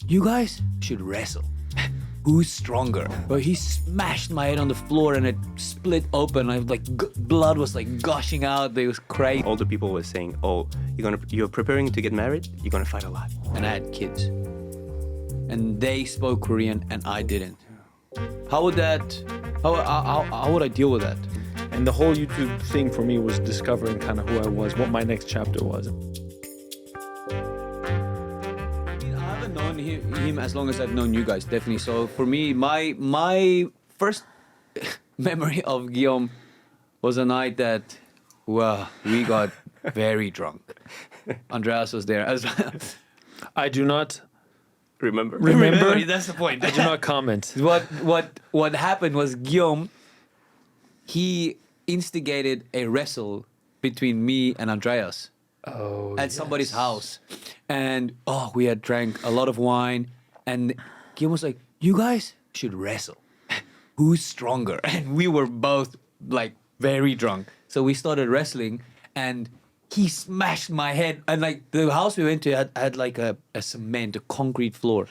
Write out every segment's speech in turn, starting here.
you guys should wrestle. Who's stronger? But he smashed my head on the floor and it split open. I like blood was like gushing out. It was crazy. Older people were saying, "Oh, you're preparing to get married. You're gonna fight a lot." And I had kids, and they spoke Korean and I didn't. How would that? How would I deal with that? And the whole YouTube thing for me was discovering kind of who I was, what my next chapter was. I haven't known him as long as I've known you guys, definitely. So for me, my first memory of Guillaume was a night that, well, we got very drunk. Andreas was there as well. I do not Remember? remember. That's the point. I do not comment. What happened was Guillaume, he instigated a wrestle between me and Andreas. Oh, At somebody's house, and we had drank a lot of wine, and Guillaume was like, "You guys should wrestle. Who's stronger?" And we were both like very drunk, so we started wrestling, and he smashed my head. And like the house we went to had like a cement, a concrete floor,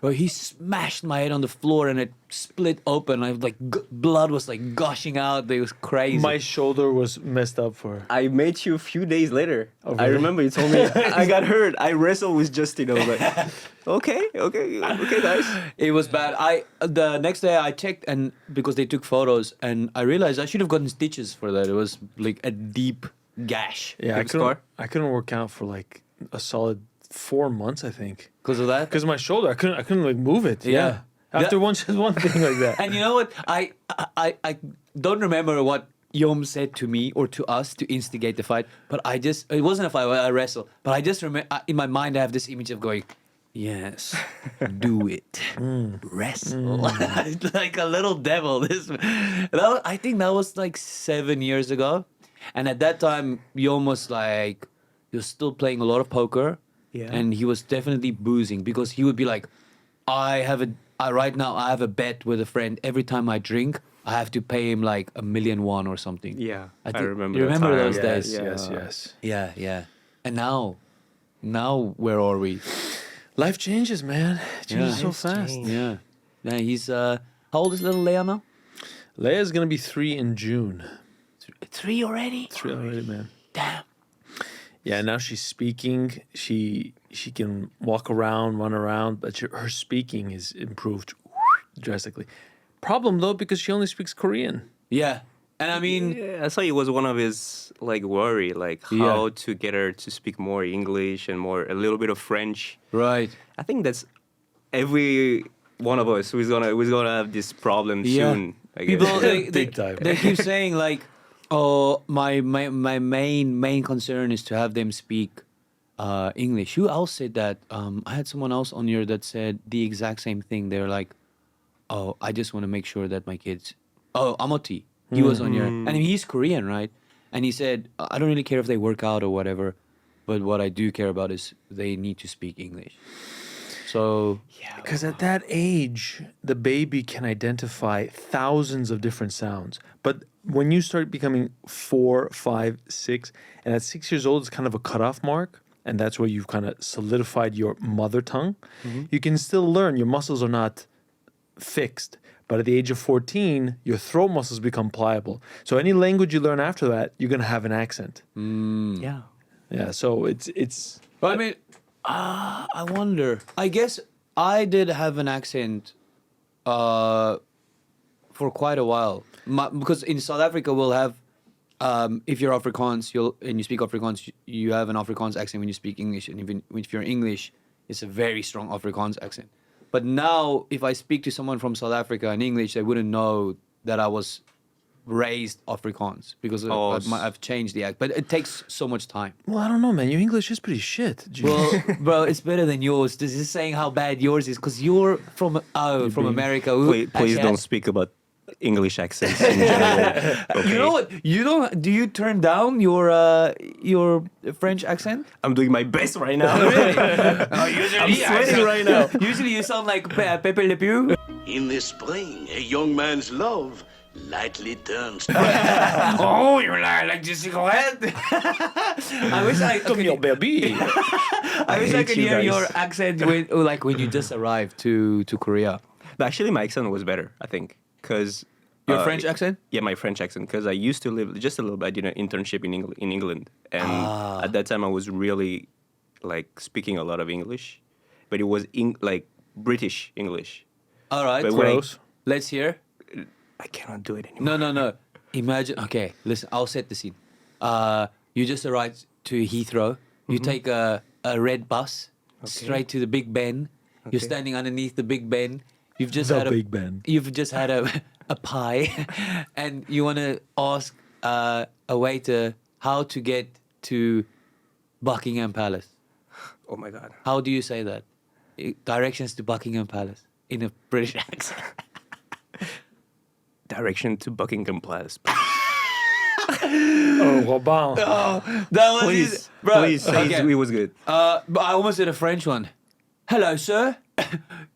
but he smashed my head on the floor, and it split open. I like blood was like gushing out. It was crazy. My shoulder was messed up for. I met you a few days later. Oh, I really? remember you told me I got hurt. I wrestled with Justin. I was like, okay, guys. It was bad. The next day I checked, and because they took photos, and I realized I should have gotten stitches for that. It was like a deep gash. Yeah, Big scar? I couldn't work out for like a solid 4 months, I think. Because of that. Because of my shoulder, I couldn't like move it. Yeah. After one thing like that. And you know what? I don't remember what Guillaume said to me or to us to instigate the fight, but it wasn't a fight. I wrestled, but I just remember in my mind I have this image of going, yes, do it, wrestle like a little devil. I think that was like 7 years ago, and at that time Guillaume was like, he was still playing a lot of poker, and he was definitely boozing because he would be like, right now I have a bet with a friend. Every time I drink, I have to pay him like $1 million or something. Yeah, I think- remember. You that remember time. those days? Yes. Yeah. And now where are we? Life changes, man. It changes so Life fast. change. Yeah. He's how old is little Léa now? Leia's gonna be 3 in June. 3 already? 3 already, man. Damn. Yeah, now she's speaking. She can walk around, run around, but her speaking is improved drastically. Problem though, because she only speaks Korean. Yeah. And I mean, Yeah, I saw it was one of his like worry, like how to get her to speak more English and a little bit of French. right. I think that's every one of us who's gonna have this problem Yeah. soon. I guess. People Big time. they keep saying like, oh, my main concern is to have them speak English. Who else said that? I had someone else on here that said the exact same thing. They're like, oh, I just want to make sure that my kids. Oh, Amoti, he was on here, and he's Korean, right? And he said, I don't really care if they work out or whatever, but what I do care about is they need to speak English. So Because at that age, the baby can identify thousands of different sounds. But when you start becoming 4, 5, 6, and at 6 years old, it's kind of a cutoff mark. And that's where you've kind of solidified your mother tongue. You can still learn. Your muscles are not fixed. But at the age of 14, your throat muscles become pliable. So any language you learn after that, you're going to have an accent. Yeah. Yeah, so it's But I mean, I wonder. I guess I did have an accent for quite a while. Because in South Africa, we'll have, if you're Afrikaans, and you speak Afrikaans, you have an Afrikaans accent when you speak English. And even if you're English, it's a very strong Afrikaans accent. But now, if I speak to someone from South Africa in English, they wouldn't know that I was raised Afrikaans because I've changed the accent. But it takes so much time. well, I don't know, man. Your English is pretty shit. Jeez. Well, bro, it's better than yours. This is saying how bad yours is because you're from America. who Please actually don't has- speak about English accents in general. Okay? You know what? You don't. Do you turn down your French accent? I'm doing my best right now. Usually, I'm sweating right now. Usually, you sound like Pepe Le Pew. In the spring, a young man's love lightly turns. Oh, you like this cigarette? I wish I Come could. here, baby. I wish I hate could you hear guys. your accent when you just arrived to Korea. But actually, my accent was better, I think, because Your French accent? Yeah, my French accent, because I used to live just a little bit. I did an internship in England, and at that time I was really like speaking a lot of English, but it was like British English. All right. But when Gross. Let's hear. I cannot do it anymore. No. Imagine. Okay, listen. I'll set the scene. You just arrived to Heathrow. You take a red bus straight to the Big Ben. You're standing underneath the Big Ben. You've just The had Big Ben. You've just had a pie, and you want to ask a waiter how to get to Buckingham Palace. Oh my God. How do you say that? Directions to Buckingham Palace in a British accent. Direction to Buckingham Palace. Oh, Robin. That was Please, bro. please say Okay. it was good. But I almost did a French one. Hello, sir.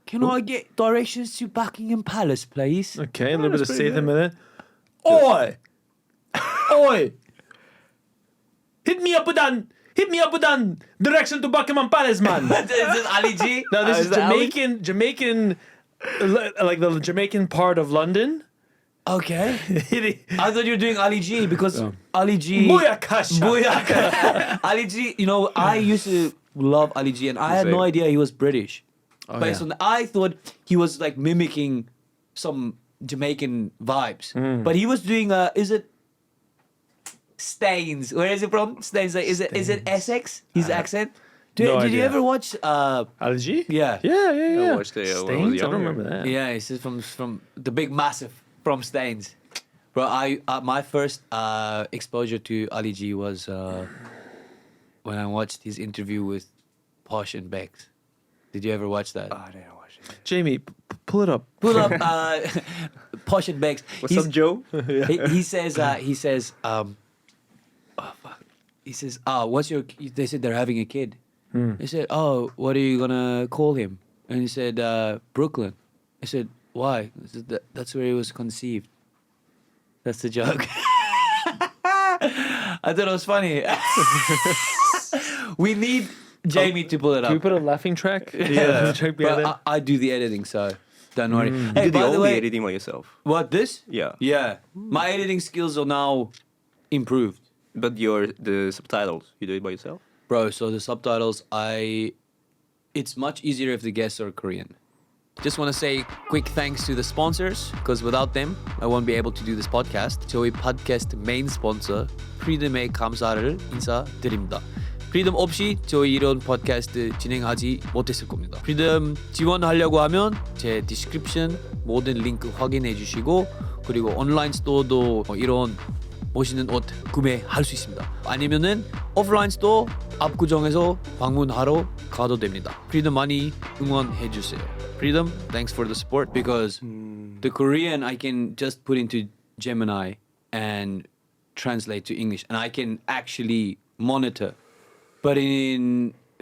Can I get directions to Buckingham Palace, please? Okay, a little bit of say them in it. Oi! Oi! Hit me up with that direction to Buckingham Palace, man. Is this Ali G? No, this is that Ali? Jamaican, like the Jamaican part of London. Okay. I thought you were doing Ali G because Ali G. Booyakasha. Booyaka. Ali G. You know, I used to love Ali G, and I had no Same. idea he was British. Based yeah. on, I thought he was like mimicking some Jamaican vibes, but he was doing is it Staines? Where is it from? Staines. Like, is it Essex? His accent. Did you idea. ever watch? Allergy? Yeah. Yeah. I watched it when I was Stains? I younger. don't remember that. Yeah, it's from the big massive from Staines. Bro, I my first exposure to Ali G was when I watched his interview with Posh and Bex. Did you ever watch that? I didn't watch it. Jamie, pull it up. Pull up Posh and Bex. What's up, Joe? He says oh fuck. He says, what's your they said they're having a kid. They said, oh, what are you gonna call him? And he said, Brooklyn. I said, why? I said, that's where he was conceived. That's the joke. I thought it was funny. We need Jamie to pull it Can we up. put a laughing track? Yeah, track behind but that? I do the editing, so don't worry. You Hey, do the by the only way, editing by yourself. what this? Yeah. Yeah, my editing skills are now improved, But the subtitles, you do it by yourself? bro. So the subtitles, it's much easier if the guests are Korean. Just want to say quick thanks to the sponsors, because without them, I won't be able to do this podcast. 저희 팟캐스트 메인 스폰서 프리덤의 감사를 인사드립니다. 프리덤 없이 저희 이런 팟캐스트 진행하지 못했을 겁니다. 프리덤 지원하려고 하면 제 디스크립션 모든 링크 확인해 주시고, 그리고 온라인 스토어도 이런 멋있는 옷 구매할 수 있습니다. 아니면은 오프라인 스토어 압구정에서 방문하러 가도 됩니다. 프리덤 많이 응원해 주세요. Freedom, thanks for the support, because the Korean I can just put into Gemini and translate to English, and I can actually monitor. But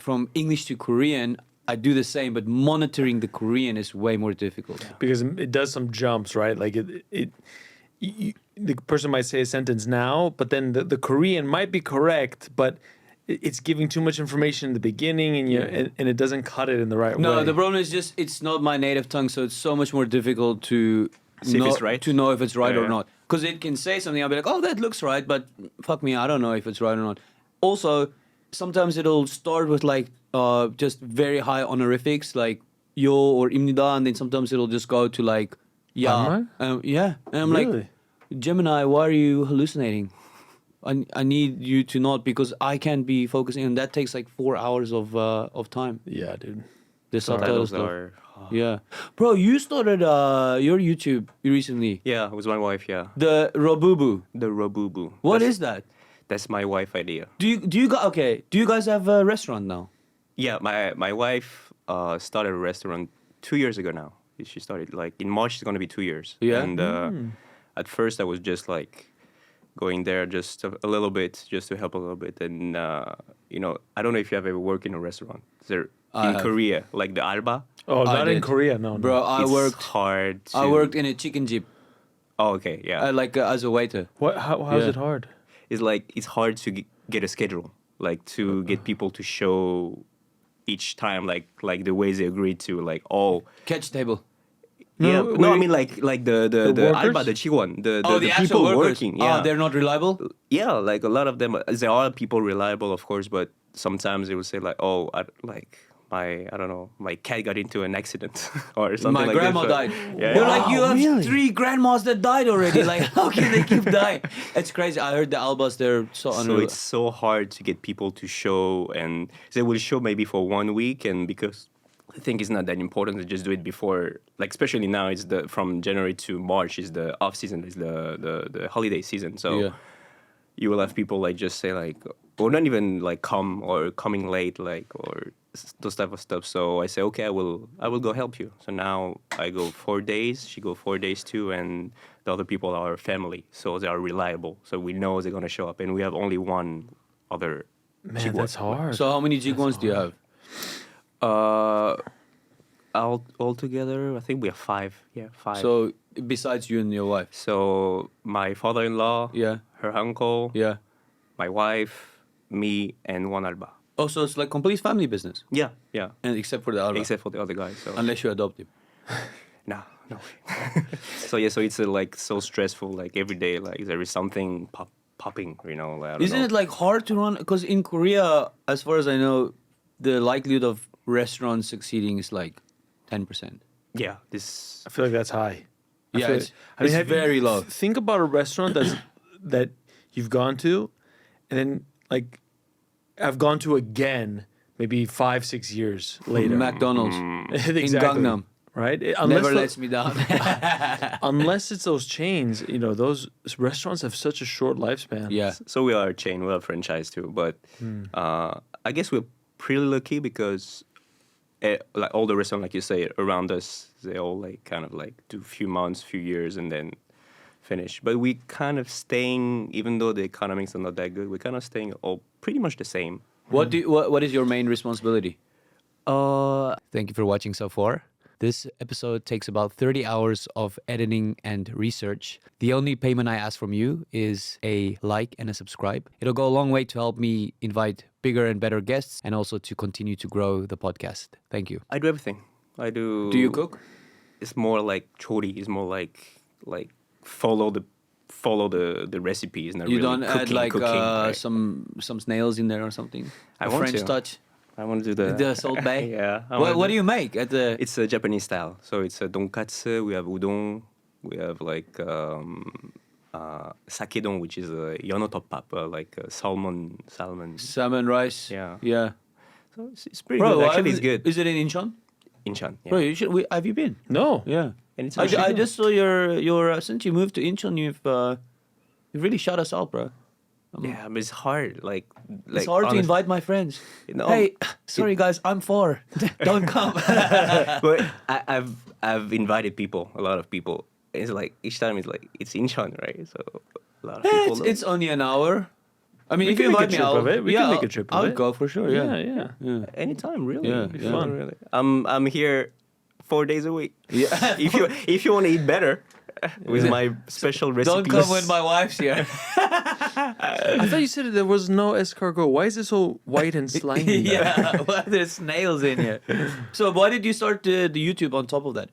from English to Korean, I do the same, but monitoring the Korean is way more difficult. Because it does some jumps, right? Like the person might say a sentence now, but then the Korean might be correct, but it's giving too much information in the beginning, and it doesn't cut it in the right way. No, the problem is just it's not my native tongue, so it's so much more difficult to See if know, it's right? to know if it's right or Yeah. not. Because it can say something, I'll be like, oh, that looks right, but fuck me, I don't know if it's right or not. Also, sometimes it'll start with like just very high honorifics, like yo or imnida, and then sometimes it'll just go to like yeah, yeah, and I'm Really? like, Gemini, why are you hallucinating? I need you to not, because I can't be focusing, and that takes like 4 hours of time. Yeah, dude. The subtitles Subtitles stuff. are... Yeah, bro, you started your YouTube recently. Yeah, it was my wife, yeah. The Robubu. The Robubu. What is that? That's my wife idea. Do you guys have a restaurant now? Yeah, my wife started a restaurant 2 years ago now. She started like in March. It's gonna be 2 years. Yeah? And at first I was just like going there just a little bit, just to help a little bit. And I don't know if you have ever worked in a restaurant. There I in have. Korea, like the alba. Oh, I not in did. Korea, no. Bro, no. I It's worked hard. I to- worked in a chicken jeep. Oh, okay, yeah. like as a waiter. What? How's Yeah. it hard? It's like it's hard to get a schedule, like to get people to show each time, like the ways they agreed to, like Catch table. yeah. No, No, I wait. mean like the workers? alba, the 직원, the actual people workers. working. Yeah, They're not reliable. yeah. Like a lot of them, there are people reliable, of course, but sometimes they will say like, oh, I don't know, my cat got into an accident or something My like grandma this. died. Yeah. You're like, you have really? 3 grandmas that died already. Like, how can they keep dying? It's crazy. I heard the albas, they're so So unreal. it's so hard to get people to show, and they will show maybe for 1 week, and because I think it's not that important to just do it before, like especially now, it's from January to March is the off season, is the holiday season. So Yeah. you will have people like just say like, or not even like come or coming late, like or those type of stuff. So I say, okay, I will go help you. So now I go 4 days, she go 4 days too, and the other people are family, so they are reliable. So we know they're gonna show up, and we have only one other. Man, 직원. that's hard. So how many jigwons do you have? All together, I think we have 5. Yeah, 5. So besides you and your wife? So my father-in-law, Yeah. her uncle, Yeah. my wife, me, and one alba. Oh, so it's like complete family business, Yeah, yeah. and except for the alba, Except for the other guy. So unless you adopt him. no way. So yeah, so it's like so stressful. Like every day, like there is something popping. You know, like, I don't Isn't know. it like hard to run? Because in Korea, as far as I know, the likelihood of restaurants succeeding is like 10%. Yeah, this. I feel like that's high. I Yeah, feel it's, like- I mean, it's have you- very low. Think about a restaurant that you've gone to, and then like I've gone to again, maybe 5-6 years later. McDonald's Mm. in Gangnam right? never lets me down. Unless it's those chains, you know, those restaurants have such a short lifespan. Yeah. So we are a chain, we are a franchise too. But I guess we're pretty lucky because like all the restaurants, like you say, around us, they all like kind of like do few months, few years, and then finish. But we kind of staying, even though the economics are not that good, we're kind of staying all pretty much the same. What is your main responsibility? Thank you for watching so far. This episode takes about 30 hours of editing and research. The only payment I ask from you is a like and a subscribe. It'll go a long way to help me invite bigger and better guests and also to continue to grow the podcast. Thank you. I do everything. I do. Do you cook? It's more like chori. It's more like follow the recipes. Not You really don't add like cooking, right? some snails in there or something? I A want French to. touch? I want to do The Salt Bay? Yeah. What do you make at the... It's a Japanese style. So it's a donkatsu. We have udon. We have like sakedon, which is a yonotoppap, like salmon. Salmon rice? Yeah. Yeah. So it's pretty Bro, good. Actually, it's good. Is it in Incheon? Incheon. Yeah. Bro, you should. Have you been? No. Yeah. And it's I actually good. just saw your since you moved to Incheon, you've really shut us out, bro. Yeah, but it's hard. Like It's hard to honest- invite my friends. No, Hey, sorry guys, I'm 4. Don't come. But I've invited people, a lot of people. It's like each time it's like it's Incheon, right? So a lot of people. it's only an hour. I mean, We if can you make a invite me, trip I'll, of it. We yeah, can make a I'll- trip of I'll it. go for sure. Yeah, yeah. Anytime, really. Yeah, It's yeah. fun, really. I'm here 4 days a week. Yeah. If you want to eat better with my special recipes. Don't come when my wife's here. I thought you said there was no escargot. Why is it so white and slimy? Yeah, well, there's snails in here. So why did you start the YouTube on top of that?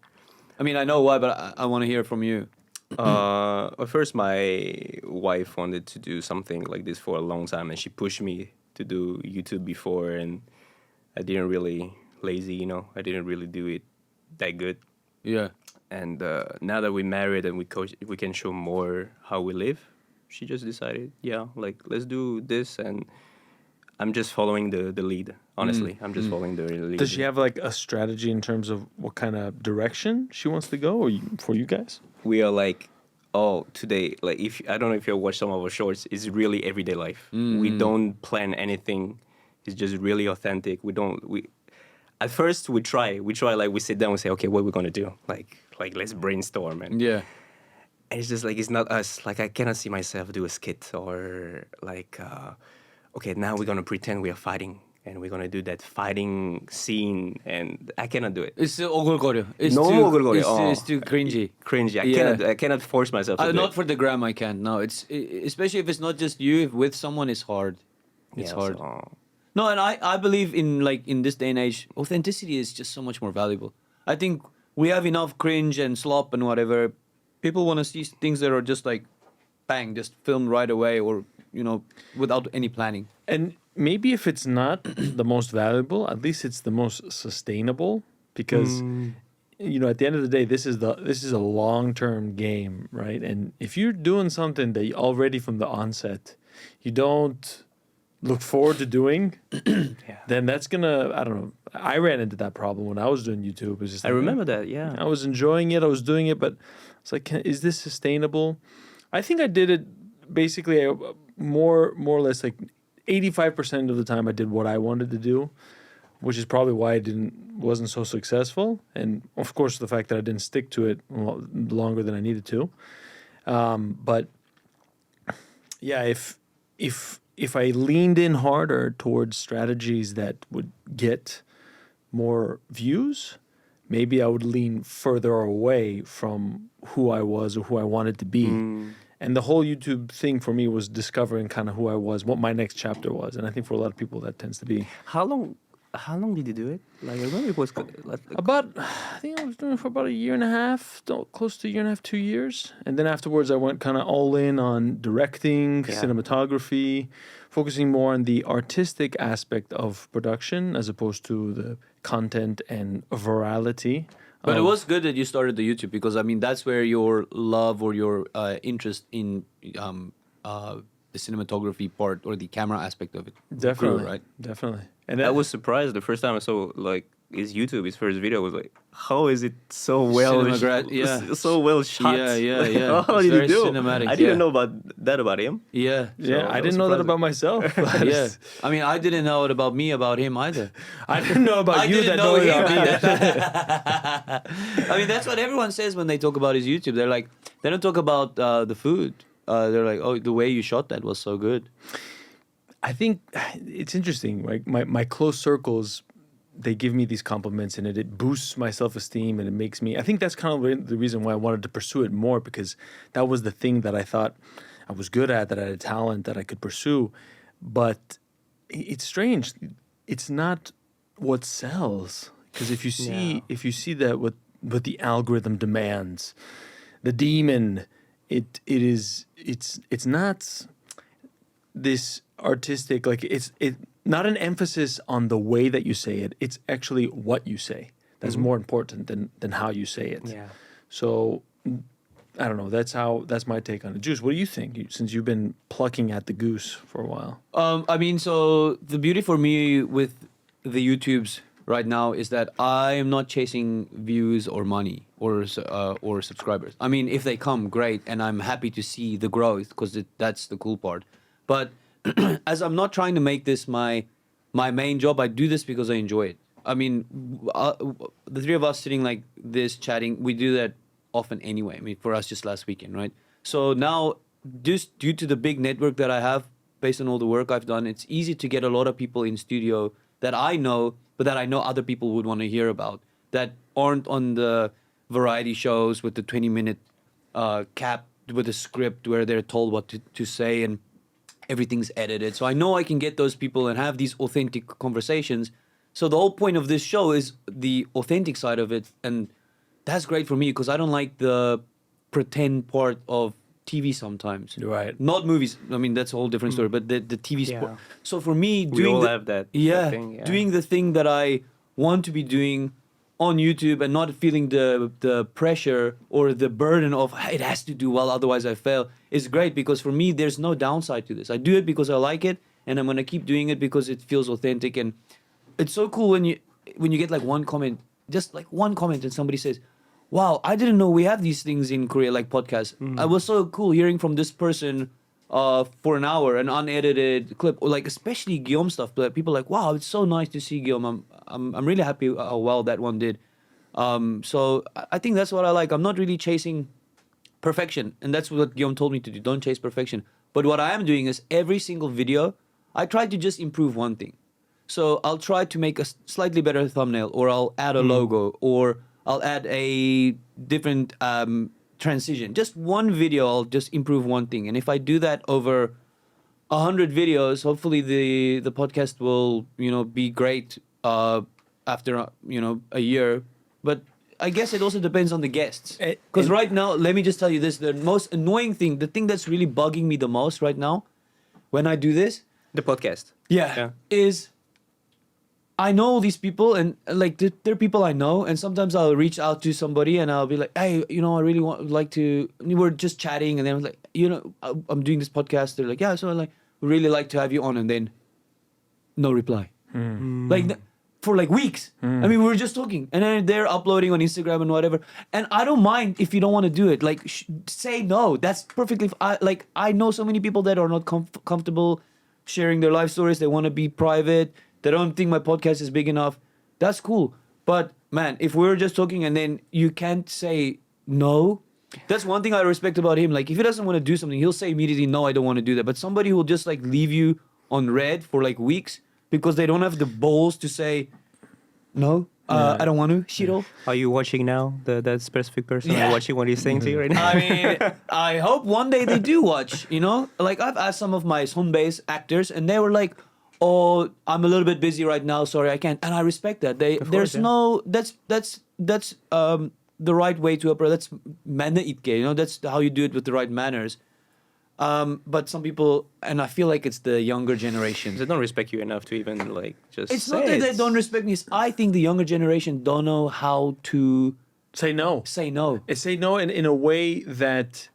I mean, I know why, but I want to hear from you. At first, my wife wanted to do something like this for a long time, and she pushed me to do YouTube before, and I didn't really lazy, you know. I didn't really do it that good. Yeah. And now that we're married and we can show more how we live, she just decided, yeah, like let's do this, and I'm just following the lead. Honestly, I'm just following the lead. Does she have like a strategy in terms of what kind of direction she wants to go, or for you guys? We are like, oh, today, like if I don't know if you watch some of our shorts, it's really everyday life. We don't plan anything. It's just really authentic. We at first we try like we sit down and say, okay, what are we gonna do? Like let's brainstorm, and Yeah. and it's just like it's not us. Like I cannot see myself do a skit or like okay, now we're gonna pretend we are fighting. and we're gonna do that fighting scene, and I cannot do it. It's too 오글거려. It's 너무 too, 오글거려. It's too cringy. Cringy. Yeah. I cannot force myself to do Not it. for the gram, I can't. No, especially if it's not just you. If with someone, it's hard. It's Yeah, hard. so- No, and I believe in this day and age, authenticity is just so much more valuable. I think we have enough cringe and slop and whatever. People want to see things that are just like, bang, just filmed right away, or without any planning. And maybe if it's not the most valuable, at least it's the most sustainable because at the end of the day, this is a long-term game, right? And if you're doing something that you already from the onset you don't look forward to doing, then that's gonna, I don't know. I ran into that problem when I was doing YouTube. It was just I like, remember that. Yeah. I was enjoying it. I was doing it, but it's like, is this sustainable? I think I did it basically more or less like 85% of the time I did what I wanted to do, which is probably why I wasn't so successful. And of course, the fact that I didn't stick to it longer than I needed to. But yeah, if I leaned in harder towards strategies that would get more views, maybe I would lean further away from who I was or who I wanted to be. And the whole YouTube thing for me was discovering kind of who I was, what my next chapter was. And I think for a lot of people that tends to be How long did you do it? Like I remember it was like I think I was doing it for about a year and a half, close to a year and a half, 2 years. And then afterwards I went kind of all in on directing, cinematography, focusing more on the artistic aspect of production as opposed to the content and virality. But it was good that you started the YouTube, because I mean that's where your love or your interest in the cinematography part or the camera aspect of it Definitely, grew, right? Definitely. And I was surprised the first time I saw like his YouTube, his first video. I was like, how is it so well so well shot? Yeah. How It's did very he do? cinematic, I didn't yeah. know about him. Yeah. Yeah, So I that didn't was know that surprising. about myself. Yeah. I mean, I didn't know it about me about him either. I didn't know about I you didn't that know know him about me. I mean, that's what everyone says when they talk about his YouTube. They're like, they don't talk about the food. They're like, oh, the way you shot that was so good. I think it's interesting. Like my close circles, they give me these compliments, and it boosts my self-esteem, and it makes me. I think that's kind of the reason why I wanted to pursue it more, because that was the thing that I thought I was good at, that I had a talent that I could pursue. But it's strange. It's not what sells, because if you see that what the algorithm demands, the demon, it's not this artistic, like it's not an emphasis on the way that you say it. It's actually what you say that's more important than how you say it. Yeah. So I don't know. That's my take on it. Juice, what do you think? Since you've been plucking at the goose for a while. I mean, so the beauty for me with the YouTubes right now is that I am not chasing views or money or subscribers. I mean, if they come, great, and I'm happy to see the growth, because that's the cool part. But as I'm not trying to make this my main job, I do this because I enjoy it. I mean, the three of us sitting like this chatting, we do that often anyway. I mean, for us, just last weekend, right? So now, just due to the big network that I have, based on all the work I've done, it's easy to get a lot of people in studio that I know, but that I know other people would want to hear about, that aren't on the variety shows with the 20-minute cap with a script where they're told what to say and everything's edited. So I know I can get those people and have these authentic conversations. So the whole point of this show is the authentic side of it, and that's great for me, because I don't like the pretend part of TV sometimes. Right. Not movies. I mean, that's a whole different story. But the TV sport. Yeah. So for me, We doing all the, have that thing, yeah. doing the thing that I want to be doing on YouTube and not feeling the pressure or the burden of it has to do well, otherwise I fail, is great, because for me there's no downside to this. I do it because I like it, and I'm gonna keep doing it because it feels authentic. And it's so cool when you get like one comment, just like one comment, and somebody says, wow, I didn't know we have these things in Korea, like podcasts. It was so cool hearing from this person for an hour, an unedited clip, or like especially Guillaume stuff. But people are like, wow, it's so nice to see Guillaume. I'm really happy how well that one did. So I think that's what I like. I'm not really chasing perfection, and that's what Guillaume told me to do. Don't chase perfection. But what I am doing is every single video, I try to just improve one thing. So I'll try to make a slightly better thumbnail, or I'll add a logo, or I'll add a different transition. Just one video, I'll just improve one thing. And if I do that over 100 videos, hopefully the podcast will, be great after, a year. But I guess it also depends on the guests. Because right now, let me just tell you this, the most annoying thing, the thing that's really bugging me the most right now, when I do this, The podcast. yeah. is I know all these people, and like they're people I know, and sometimes I'll reach out to somebody and I'll be like, hey, I really like to. We're just chatting, and then I was like, I'm doing this podcast. They're like, yeah, so I really like to have you on, and then no reply, like for like weeks. I mean, we were just talking, and then they're uploading on Instagram and whatever. And I don't mind if you don't want to do it. Like, say no. That's perfectly. I know so many people that are not comfortable sharing their life stories. They want to be private. They don't think my podcast is big enough. That's cool. But man, if we're just talking and then you can't say no, that's one thing I respect about him. Like if he doesn't want to do something, he'll say immediately, no, I don't want to do that. But somebody who will just like leave you on red for like weeks because they don't have the balls to say, no, I don't want to, Shiro. Are you watching now? That specific person? Are Yeah. you watching what he's saying to you right now? I mean, I hope one day they do watch, Like I've asked some of my Sonbase actors and they were like, oh, I'm a little bit busy right now. Sorry, I can't. And I respect that. That's the right way to approach. That's manner itke, That's how you do it with the right manners. But some people, and I feel like it's the younger generation. They don't respect you enough to even like just. It's say not that it. they don't respect me. It's I think the younger generation don't know how to Say no. say no. Say no in a way that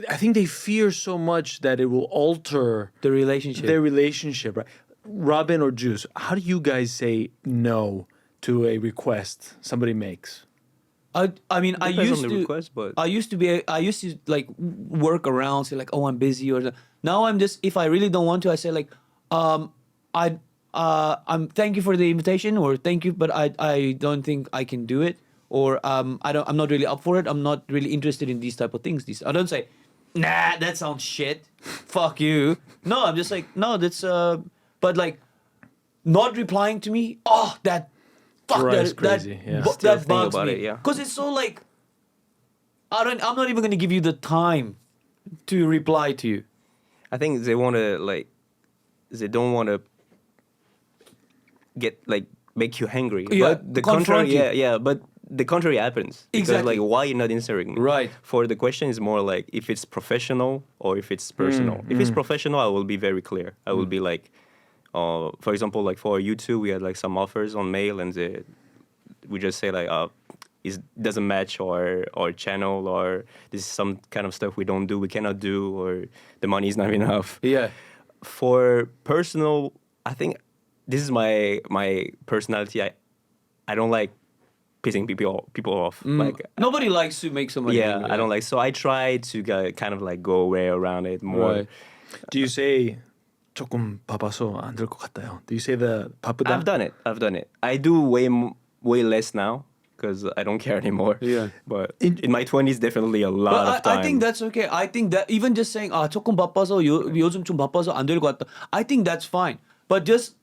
I think they fear so much that it will alter The relationship. their relationship. Right? Robin or Juice, how do you guys say no to a request somebody makes? I mean, I Depends used on the to. request, but- I used to like work around, say like, oh, I'm busy, or now I'm just if I really don't want to, I say like, I'm thank you for the invitation, or thank you, but I don't think I can do it, or I'm not really up for it. I'm not really interested in these type of things. I don't say, nah, that sounds shit. Fuck you. No, I'm just like, no, that's but like, not replying to me. Oh, that. Fuck Drives that, crazy, yeah. Still that think bugs about me. it, yeah. Because it's so like, I'm not even gonna give you the time to reply to you. I think they want to like, they don't want to get like make you angry. Yeah, but the confront contrary, you. yeah. But the contrary happens because Exactly. like, why you're not answering me? Right. For the question is more like if it's professional or if it's personal. If it's professional, I will be very clear. I will be like, for example, like for YouTube, we had like some offers on mail, and we just say like, it doesn't match our channel, or this is some kind of stuff we cannot do, or the money is not enough. Yeah. For personal, I think this is my personality. I don't like pissing people off. Like Nobody likes to make somebody yeah, angry. I don't like. So I try to kind of like go way around it more. Right. Do you say 조금 바빠서 안 될 것 같아요? Do you say the 바쁘다? I've done it. I do way less now because I don't care anymore. Yeah. But in my 20s, definitely a lot But of time. I think that's okay. I think that even just saying 조금 바빠서 요즘 좀 바빠서 안 될 것 같다. I think that's fine. But just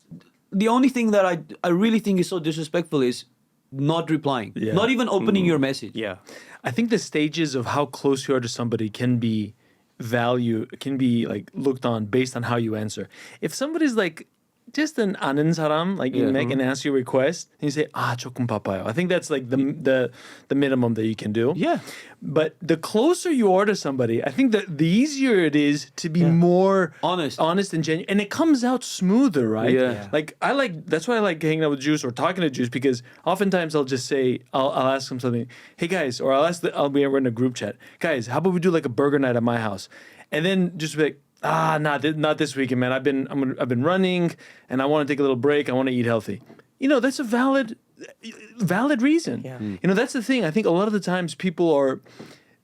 the only thing that I really think is so disrespectful is not replying, Yeah. not even opening your message. Yeah. I think the stages of how close you are to somebody can be like looked on based on how you answer. If somebody's like just an a는 사람, like you make an answer your request, and you say 조금 바빠요. I think that's like the minimum that you can do. Yeah. But the closer you are to somebody, I think that the easier it is to be more Honest. and genuine, and it comes out smoother, right? Yeah. Like that's why I like hanging out with Juice or talking to Juice, because oftentimes I'll just say I'll ask him something, hey guys, or we're in a group chat, guys, how about we do like a burger night at my house, and then just be like, not this weekend, man. I've been running, and I want to take a little break. I want to eat healthy. That's a valid reason. Yeah. That's the thing. I think a lot of the times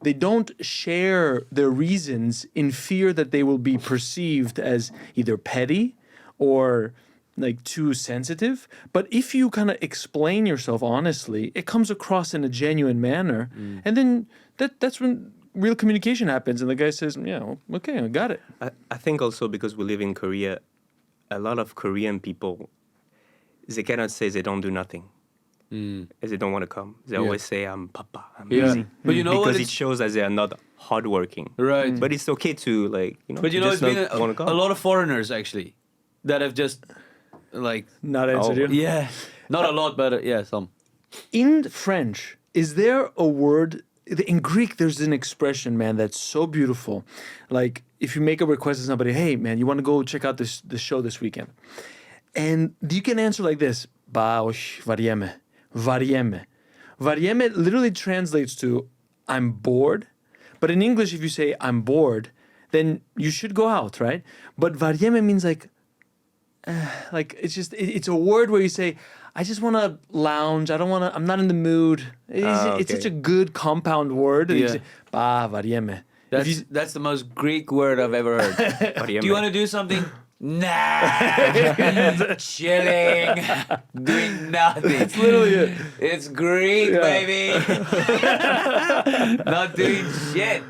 they don't share their reasons in fear that they will be perceived as either petty or like too sensitive. But if you kind of explain yourself honestly, it comes across in a genuine manner, and then that's when real communication happens, and the guy says, yeah, okay, I got it. I think also because we live in Korea, a lot of Korean people, they cannot say they don't do nothing. As they don't want to come. They always say, I'm papa, I'm busy. But you know what? Because it shows that they are not hardworking. Right. But it's okay to like, you know, But you know, just it's been not want to come. a lot of foreigners actually that have just like Not answered you. yeah, not a lot, but yeah, some. In French, is there a word in Greek? There's an expression, man, that's so beautiful. Like if you make a request to somebody, hey, man, you want to go check out this show this weekend, and you can answer like this: Baosh varieme, varieme. Varieme literally translates to "I'm bored," but in English, if you say "I'm bored," then you should go out, right? But varieme means like it's a word where you say, I just want to lounge. I'm not in the mood. It's such a good compound word. And you Yeah. say, varieme. That's the most Greek word I've ever heard. Vărieme. Do you want to do something? Nah, chilling, doing nothing. It's literally it. It's Greek, Yeah. baby. Not doing shit.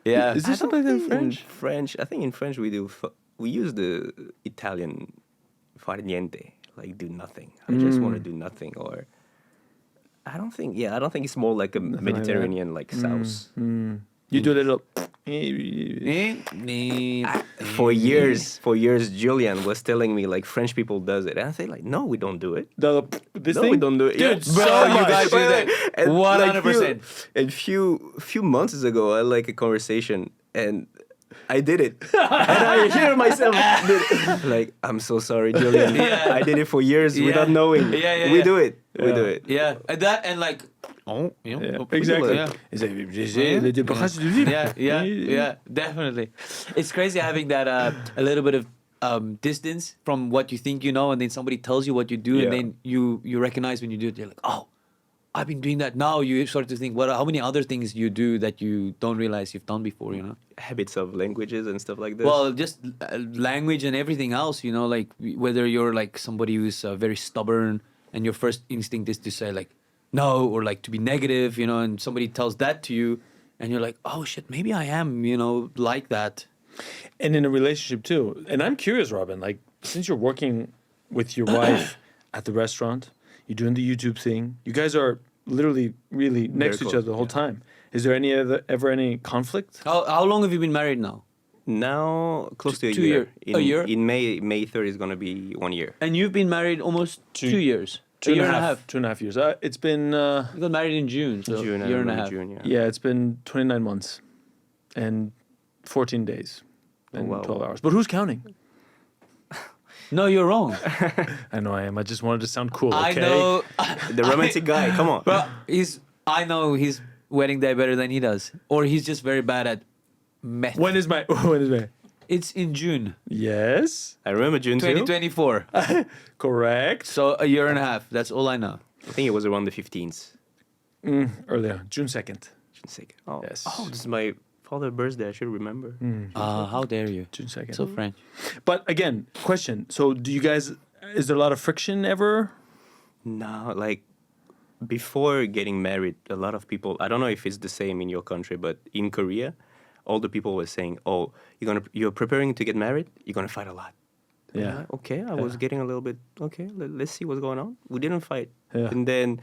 Yeah. Is there something like that in French? French, I think in French we use the Italian far niente, like do nothing. I just want to do nothing. Or I don't think it's more like a Mediterranean like sauce. You do a little. For years, Julian was telling me like French people does it, and I say like, no, we don't do it. This No, thing? we don't do it. Dude, Yeah. so Bro, you much. guys do that. And, 100%. And few months ago, I had like a conversation, and I did it. And I hear myself like, I'm so sorry, Julian. Yeah. I did it for years Yeah. without knowing. Yeah, We yeah. do it. We Yeah. do it. Yeah, and that and like, oh, you know, Yeah, we do exactly. it, yeah, definitely. It's crazy having that a little bit of distance from what you think you know, and then somebody tells you what you do, Yeah. and then you recognize when you do it. You're like, oh, I've been doing that. Now you start to think, how many other things you do that you don't realize you've done before, you know? Habits of languages and stuff like this. Well, just language and everything else, you know, like whether you're like somebody who's very stubborn and your first instinct is to say like no or like to be negative, you know, and somebody tells that to you and you're like, oh shit, maybe I am, you know, like that. And in a relationship too. And I'm curious, Robin, like since you're working with your wife at the restaurant, you're doing the YouTube thing, you guys are literally really next to each close, other the whole time. Is there ever any conflict? How long have you been married now? now close to a 2 year. year. A year? In May 3rd is gonna be 1 year. And you've been married almost 2 years. Two a year and and a half. 2.5 years. It's been You got married in June, so June, year and a half. June, yeah. yeah, it's been 29 months and 14 days and wow. 12 hours. But who's counting? No, you're wrong. I know I am. I just wanted to sound cool. I Okay? know. The romantic guy, come on. Well, I know his wedding day better than he does, or he's just very bad at math. When is my? It's in June Yes, I remember June 2. 2024. correct. So a year and a half. That's all I know. I think it was around the 15th. Earlier, June 2nd. June 2nd. Oh, Yes. oh, this is my father's birthday. I should remember. How dare you? June 2nd. So French. But again, question. So, do you guys? Is there a lot of friction ever? No, like before getting married, a lot of people. I don't know if it's the same in your country, but in Korea, all the people were saying, "Oh, you're preparing to get married. You're gonna fight a lot." And I'm Yeah. like, okay, I was getting a little bit. Okay, let's see what's going on. We didn't fight, Yeah. and then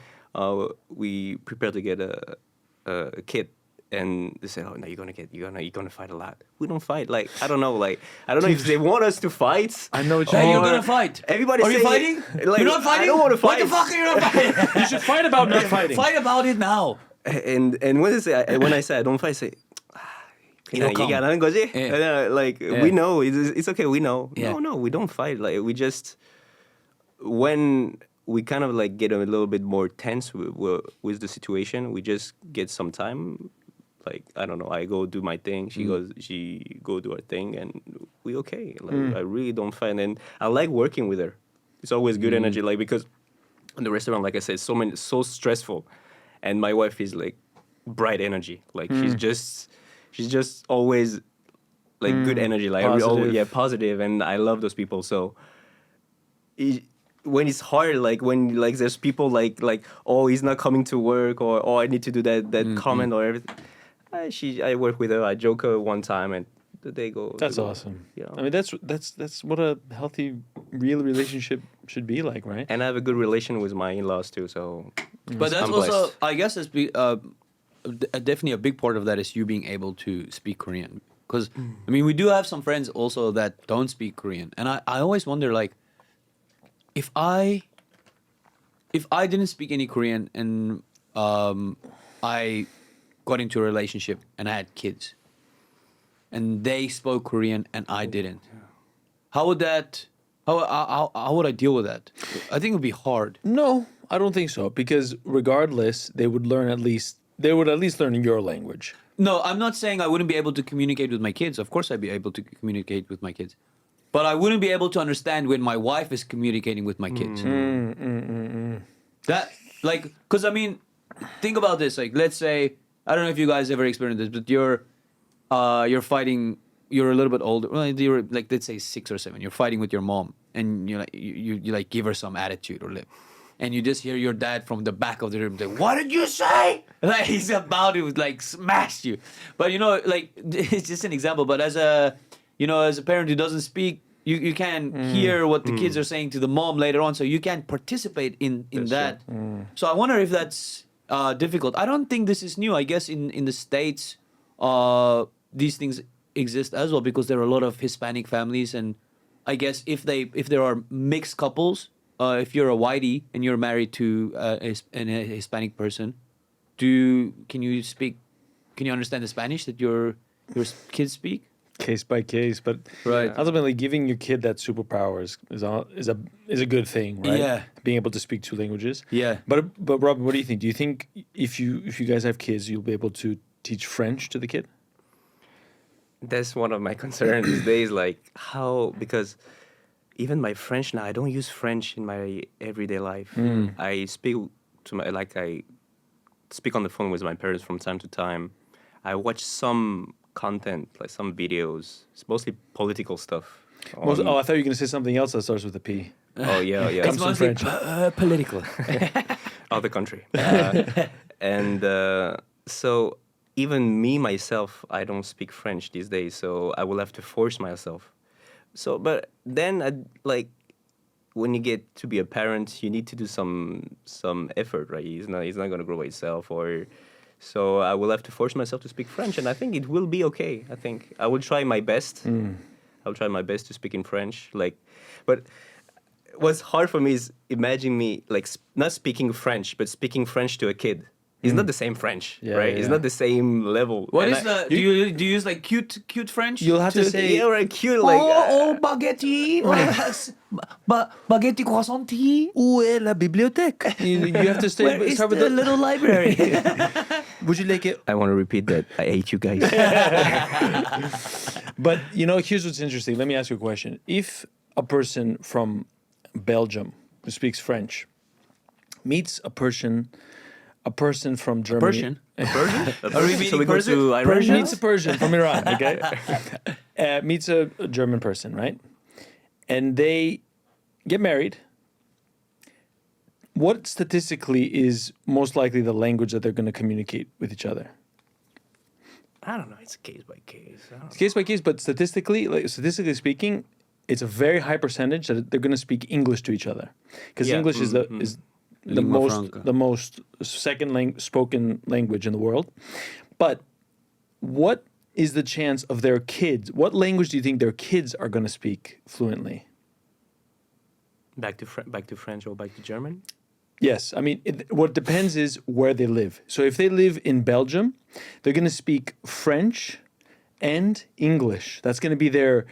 we prepared to get a kid. And they said, "Oh no, you're gonna fight a lot." We don't fight. Like I don't know. Like I don't know if they want us to fight. I know what you Hey, mean. you're gonna fight. Everybody Are you saying fighting? it, like, You're not fighting? I don't want to fight. What the fuck are you not fighting? You should fight about not fighting. Fight about it now. And when I say I don't fight, I say, It'll come. 얘기하는 거지? Yeah. And then, like we know it's okay. We know. Yeah. No, we don't fight. Like we just when we kind of like get a little bit more tense with the situation, we just get some time. Like I don't know, I go do my thing. She go do her thing, and we okay. Like I really don't find, and I like working with her. It's always good energy, like because in the restaurant, like I said, so stressful, and my wife is like bright energy. Like she's just always like good energy. Like Positive. positive, and I love those people. So. When it's hard, like when like there's people like oh he's not coming to work or oh I need to do that comment or everything. I work with her. I joke her one time and they go. That's they go, awesome. You know? I mean, that's what a healthy, real relationship should be like, right? And I have a good relation with my in-laws too. So, But that's I'm also, blessed. I guess, definitely a big part of that is you being able to speak Korean. Because I mean, we do have some friends also that don't speak Korean, and I always wonder like, if I didn't speak any Korean and I got into a relationship and I had kids, and they spoke Korean and I didn't, how would that? How would I deal with that? I think it would be hard. No, I don't think so. Because regardless, they would at least learn your language. No, I'm not saying I wouldn't be able to communicate with my kids. Of course, I'd be able to communicate with my kids. But I wouldn't be able to understand when my wife is communicating with my kids. That, like, because I mean, think about this. Like, let's say, I don't know if you guys ever experienced this, but you're fighting, you're a little bit older. Well, you're like, let's say 6 or 7. You're fighting with your mom, and you like give her some attitude or lip. And you just hear your dad from the back of the room say, "What did you say?" Like he's about to like smash you. But you know, like it's just an example. But as a parent who doesn't speak, you can hear what the kids are saying to the mom later on, so you can participate in that. So I wonder if that's difficult. I don't think this is new. I guess in the States, these things exist as well because there are a lot of Hispanic families, and I guess if there are mixed couples. If you're a whitey and you're married to a Hispanic person, can you understand the Spanish that your kids speak? Case by case, but Right. ultimately, giving your kid that superpower is a good thing, right? Yeah. Being able to speak 2 languages. Yeah. But Robin, what do you think? Do you think if you guys have kids, you'll be able to teach French to the kid? That's one of my concerns these days. Like how, because even my French now, I don't use French in my everyday life. I speak I speak on the phone with my parents from time to time. I watch some content, like some videos. It's mostly political stuff. I thought you were going to say something else that starts with a P. Oh yeah, yeah. Comes from French. Political. Of the country. And so even me myself, I don't speak French these days. So I will have to force myself. So, but then, like, when you get to be a parent, you need to do some effort, right? He's not going to grow by himself, so I will have to force myself to speak French, and I think it will be okay. I think I will try my best. I'll try my best to speak in French, but what's hard for me is imagine me like not speaking French, but speaking French to a kid. It's not the same French, right? It's not the same level. What And is the? Do you use like cute French? You'll have to say, yeah, right, cute like. baguette, baguette croissant. où est la bibliothèque? You have to Where is start with the little library? Would you like it? I want to repeat that. I hate you guys. But here's what's interesting. Let me ask you a question. If a person from Belgium who speaks French meets a person from Germany. Persian? Are we meeting So we go Persian? to Iran? Persian? Meets a Persian from Iran, okay? Meets a German person, right? And they get married. What statistically is most likely the language that they're going to communicate with each other? I don't know. It's case by case. I don't know. It's case by case, but statistically speaking, it's a very high percentage that they're going to speak English to each other, because Yeah. English is the Lingua franca. most spoken language in the world. But what is the chance of their kids? What language do you think their kids are going to speak fluently? Back to French or back to German? Yes, I mean what depends is where they live. So if they live in Belgium, they're going to speak French and English. That's going to be the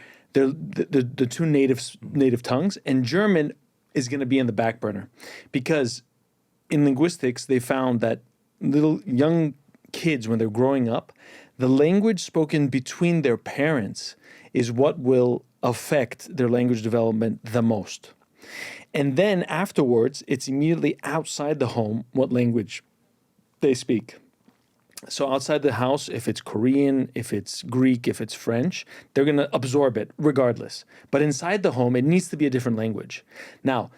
2 native tongues, and German is going to be in the back burner, because in linguistics they found that little young kids, when they're growing up, the language spoken between their parents is what will affect their language development the most. And then afterwards, it's immediately outside the home what language they speak. So outside the house, if it's Korean, if it's Greek, if it's French, they're going to absorb it regardless. But inside the home, it needs to be a different language. Now,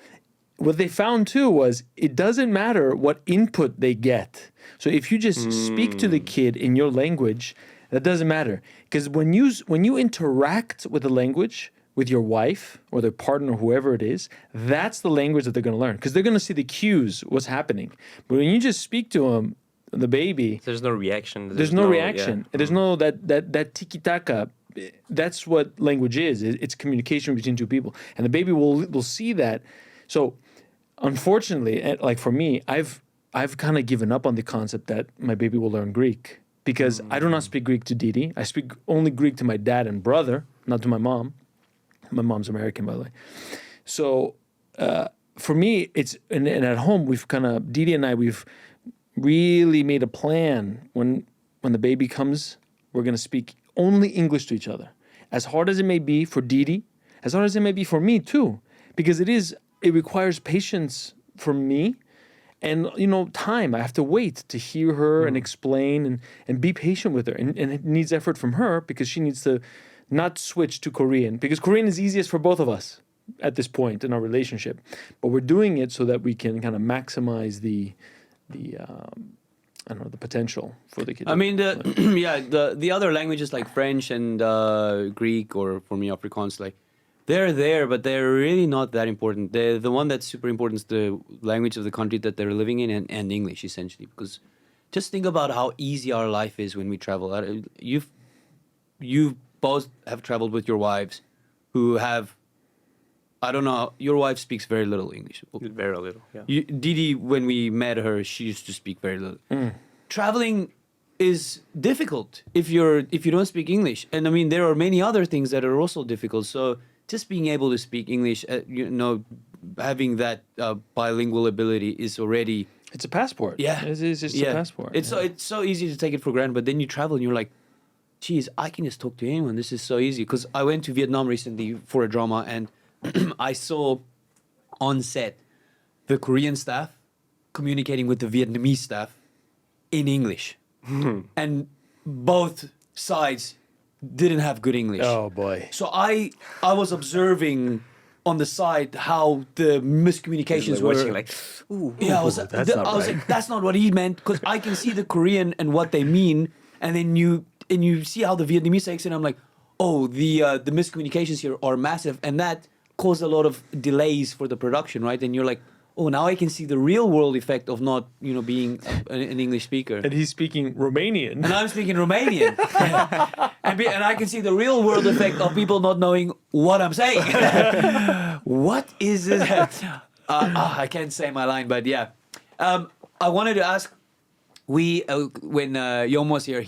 what they found too was it doesn't matter what input they get. So if you just speak to the kid in your language, That doesn't matter because when you interact with the language with your wife or their partner, whoever it is, that's the language that they're going to learn because they're going to see the cues, what's happening. But when you just speak to them, the baby, There's no reaction. there's no reaction. There's no that tiki taka. That's what language is. It's communication between two people, and the baby will see that. So, unfortunately, like for me, I've kind of given up on the concept that my baby will learn Greek because I do not speak Greek to Didi. I speak only Greek to my dad and brother, not to my mom. My mom's American, by the way. So, for me, it's and at home we've kind of Didi and I we've really made a plan when the baby comes, we're going to speak only English to each other. As hard as it may be for Didi, as hard as it may be for me too, because it requires patience from me and time. I have to wait to hear her and explain and be patient with her. And it needs effort from her because she needs to not switch to Korean because Korean is easiest for both of us at this point in our relationship. But we're doing it so that we can kind of maximize the potential for the kid. I mean, the other languages like French and Greek, or for me, Afrikaans, like they're there, but they're really not that important. The one that's super important is the language of the country that they're living in, and English essentially. Because just think about how easy our life is when we travel. You both have traveled with your wives, who have. I don't know. Your wife speaks very little English. Very little. Yeah. Didi, when we met her, she used to speak very little. Traveling is difficult if you don't speak English, and I mean there are many other things that are also difficult. So just being able to speak English, having that bilingual ability is already. It's a passport. Yeah, it's just a passport. It's so easy to take it for granted, but then you travel and you're like, geez, I can just talk to anyone. This is so easy. Because I went to Vietnam recently for a drama and. I saw on set the Korean staff communicating with the Vietnamese staff in English. And both sides didn't have good English. Oh boy. So I was observing on the side how the miscommunications were. Watching like, ooh, Yeah, I was like, that's not what he meant, because I can see the Korean and what they mean, and then you see how the Vietnamese takes it. And I'm like, oh, the miscommunications here are massive, and that caused a lot of delays for the production, right? And you're like, oh, now I can see the real world effect of not, being an English speaker. And he's speaking Romanian. And I'm speaking Romanian. and I can see the real world effect of people not knowing what I'm saying. What is it? I can't say my line, but yeah. I wanted to ask, when Guillaume was here,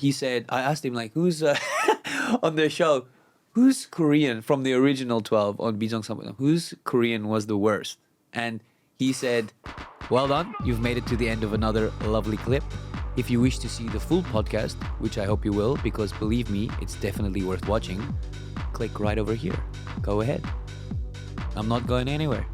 I asked him, like, who's on the show, who's Korean from the original 12 on Bijong Sampo? Whose Korean was the worst? And he said, well done, you've made it to the end of another lovely clip. If you wish to see the full podcast, which I hope you will, because believe me, it's definitely worth watching, click right over here. Go ahead. I'm not going anywhere.